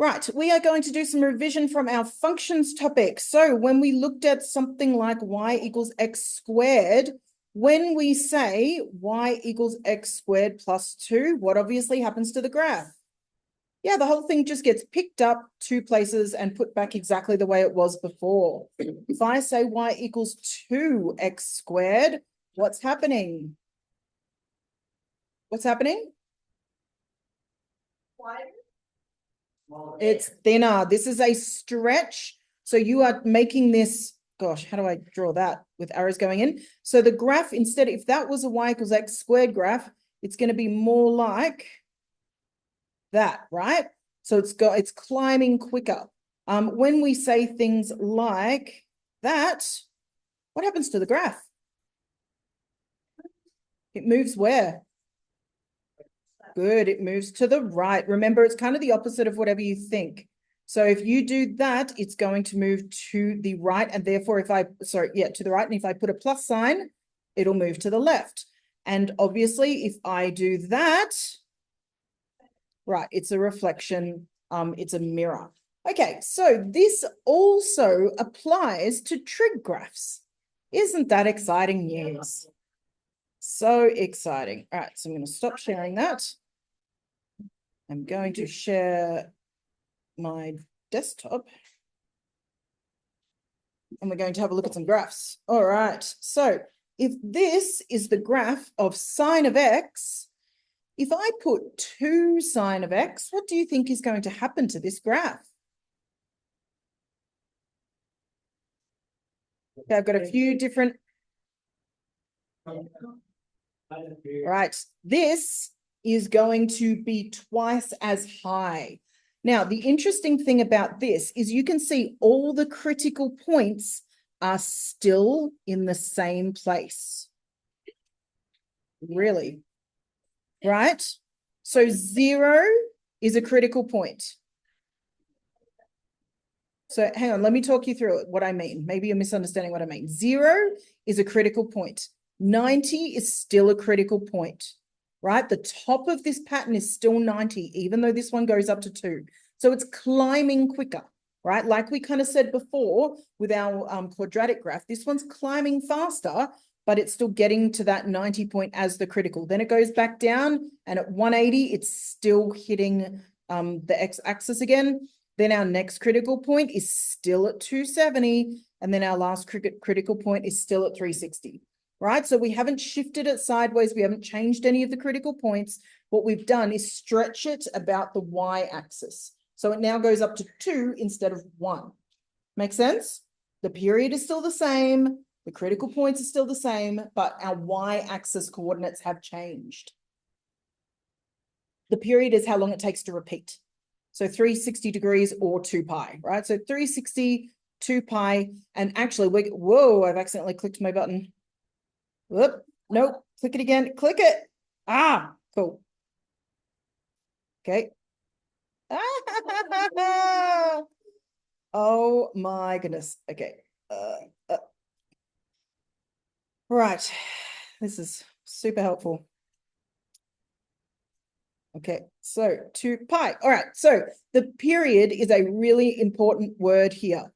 Right, we are going to do some revision from our functions topic. So when we looked at something like y equals x squared, when we say y equals x squared plus 2, what obviously happens to the graph? Yeah, the whole thing just gets picked up 2 places and put back exactly the way it was before. If I say y equals 2x squared, what's happening? What's happening? It's thinner. This is a stretch. So you are making this, gosh, how do I draw that with arrows going in? So the graph, instead, if that was a y equals x squared graph, it's going to be more like that, right? So it's climbing quicker. When we say things like that, what happens to the graph? It moves where? Good, it moves to the right. Remember, it's kind of the opposite of whatever you think. So if you do that, it's going to move to the right. And therefore, to the right. And if I put a plus sign, it'll move to the left. And obviously, if I do that, right, it's a reflection, it's a mirror. Okay, so this also applies to trig graphs. Isn't that exciting news? So exciting. All right, so I'm going to stop sharing that. I'm going to share my desktop. And we're going to have a look at some graphs. All right, so if this is the graph of sine of x, if I put 2 sine of x, what do you think is going to happen to this graph? Okay, I've got a few different. Right, this is going to be twice as high. Now, the interesting thing about this is you can see all the critical points are still in the same place. Really? Right? So 0 is a critical point. So hang on, let me talk you through it, what I mean. Maybe you're misunderstanding what I mean. 0 is a critical point. 90 is still a critical point, right? The top of this pattern is still 90, even though this one goes up to 2. So it's climbing quicker, right? Like we kind of said before with our quadratic graph, this one's climbing faster, but it's still getting to that 90 point as the critical. Then it goes back down, and at 180, it's still hitting the x-axis again. Then our next critical point is still at 270, and then our last critical point is still at 360. Right? So we haven't shifted it sideways. We haven't changed any of the critical points. What we've done is stretch it about the y-axis. So it now goes up to 2 instead of 1. Make sense? The period is still the same. The critical points are still the same, but our y-axis coordinates have changed. The period is how long it takes to repeat. So 360 degrees or 2 pi, right? So 360, 2 pi, and actually, whoa, I've accidentally clicked my button. Whoop, nope, click it again, click it. Ah, cool. Okay. Oh my goodness. Okay. Right. This is super helpful. Okay, so 2 pi. All right, so the period is a really important word here.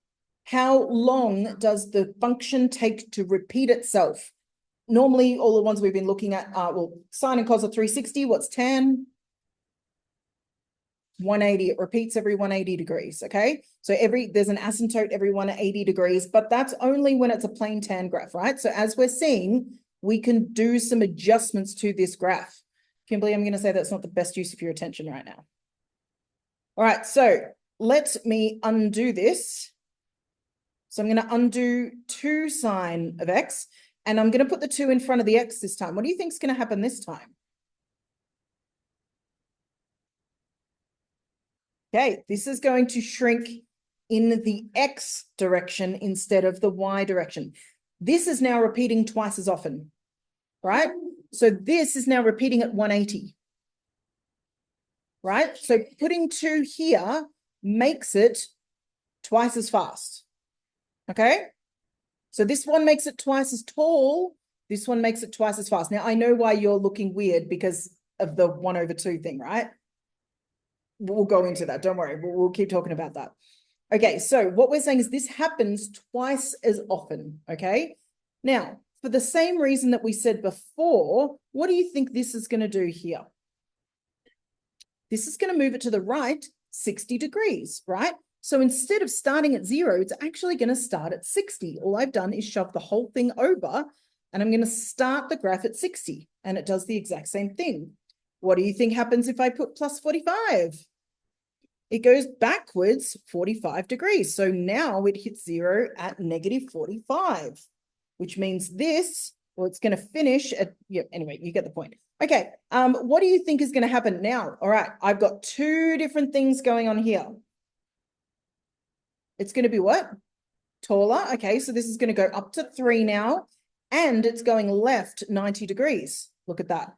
How long does the function take to repeat itself? Normally, all the ones we've been looking at are, well, sine and cos are 360. What's tan? 180. It repeats every 180 degrees, okay? So there's an asymptote every 180 degrees, but that's only when it's a plain tan graph, right? So as we're seeing, we can do some adjustments to this graph. Kimberly, I'm going to say that's not the best use of your attention right now. All right, so let me undo this. So I'm going to undo 2 sine of x. And I'm going to put the 2 in front of the x this time. What do you think is going to happen this time? Okay, this is going to shrink in the x direction instead of the y direction. This is now repeating twice as often, right? So this is now repeating at 180, right? So putting 2 here makes it twice as fast, okay? So this one makes it twice as tall. This one makes it twice as fast. Now, I know why you're looking weird because of the 1/2 thing, right? we'll go into that. Don't worry. We'll keep talking about that. Okay, so what we're saying is this happens twice as often, okay? Now, for the same reason that we said before, what do you think this is going to do here? This is going to move it to the right 60 degrees, right? So instead of starting at 0, it's actually going to start at 60. All I've done is shove the whole thing over, and I'm going to start the graph at 60, and it does the exact same thing. What do you think happens if I put plus 45? It goes backwards 45 degrees. So now it hits 0 at negative 45, which means this, well, it's going to finish at, yeah, anyway, you get the point. Okay, what do you think is going to happen now? All right, I've got two different things going on here. It's going to be what? Taller. Okay, so this is going to go up to 3 now, and it's going left 90 degrees. Look at that.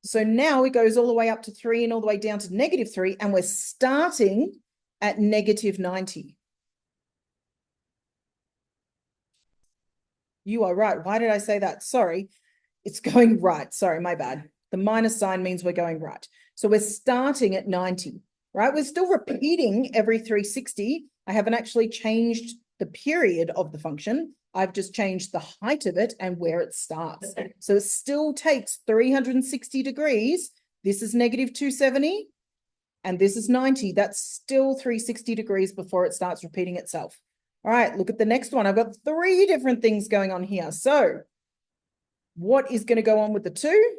So now it goes all the way up to 3 and all the way down to negative 3, and we're starting at negative 90. You are right. Why did I say that? Sorry. It's going right. Sorry, my bad. The minus sign means we're going right. So we're starting at 90, right? We're still repeating every 360. I haven't actually changed the period of the function. I've just changed the height of it and where it starts. So it still takes 360 degrees. This is negative 270 and this is 90. That's still 360 degrees before it starts repeating itself. All right, look at the next one. I've got 3 different things going on here. So what is going to go on with the 2?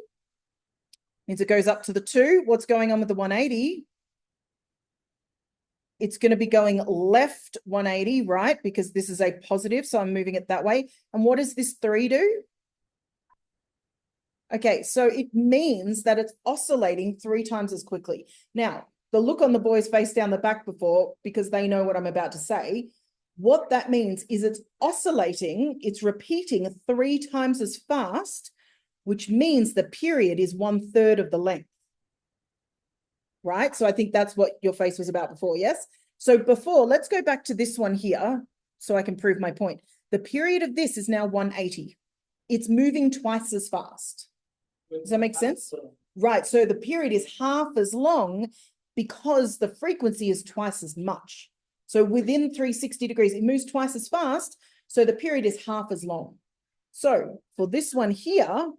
Means it goes up to the 2. What's going on with the 180? It's going to be going left 180, right? Because this is a positive, so I'm moving it that way. And what does this 3 do? Okay, so it means that it's oscillating 3 times as quickly. Now, the look on the boy's face down the back before, because they know what I'm about to say, what that means is it's oscillating, it's repeating 3 times as fast, which means the period is 1/3 of the length. Right? So I think that's what your face was about before, yes? So before, let's go back to this one here so I can prove my point. The period of this is now 180. It's moving twice as fast. Does that make sense? Right, so the period is half as long because the frequency is twice as much. So within 360 degrees, it moves twice as fast, so the period is half as long. So for this one here,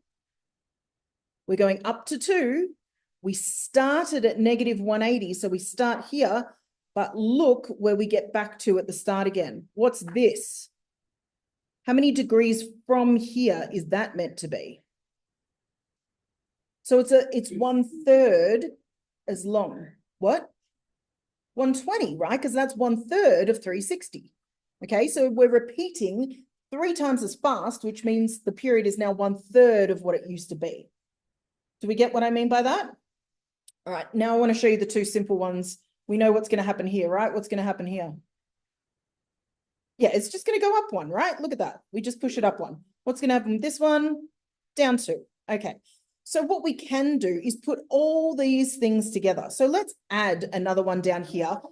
we're going up to 2. We started at negative 180, so we start here, but look where we get back to at the start again. What's this? How many degrees from here is that meant to be? So it's 1/3 as long. What? 120, right? Because that's 1/3 of 360. Okay, so we're repeating 3 times as fast, which means the period is now 1/3 of what it used to be. Do we get what I mean by that? All right, now I want to show you the 2 simple ones. We know what's going to happen here, right? What's going to happen here? Yeah, it's just going to go up 1, right? Look at that. We just push it up 1. What's going to happen with this one? Down 2. Okay, so what we can do is put all these things together. So let's add another one down here.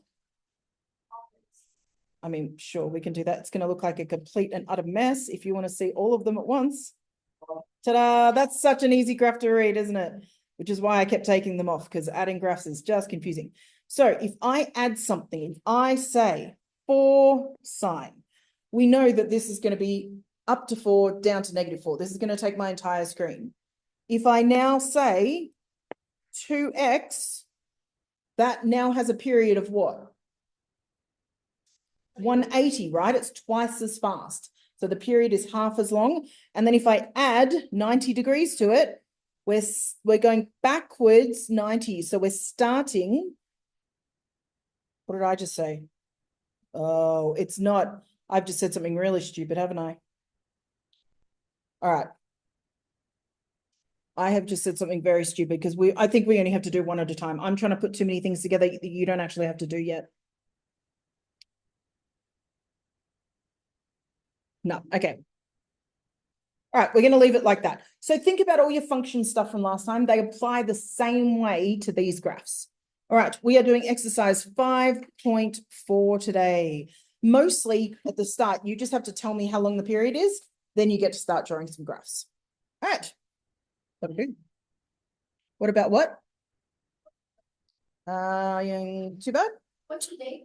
I mean, sure, we can do that. It's going to look like a complete and utter mess if you want to see all of them at once. Ta-da! That's such an easy graph to read, isn't it? Which is why I kept taking them off, because adding graphs is just confusing. So if I add something, if I say 4 sine, we know that this is going to be up to 4, down to negative 4. This is going to take my entire screen. If I now say 2x, that now has a period of what? 180, right? It's twice as fast. So the period is half as long. And then if I add 90 degrees to it, we're going backwards 90. So we're starting. What did I just say? Oh, it's not. I've just said something really stupid, haven't I? All right. I have just said something very stupid because I think we only have to do one at a time. I'm trying to put too many things together that you don't actually have to do yet. No, okay. All right, we're going to leave it like that. So think about all your function stuff from last time. They apply the same way to these graphs. All right, we are doing exercise 5.4 today. Mostly at the start, you just have to tell me how long the period is. Then you get to start drawing some graphs. All right. That'll do. What about what? Too bad. What's the date?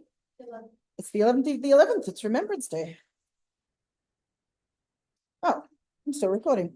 It's the 11th of the 11th. It's Remembrance Day. Oh, I'm still recording.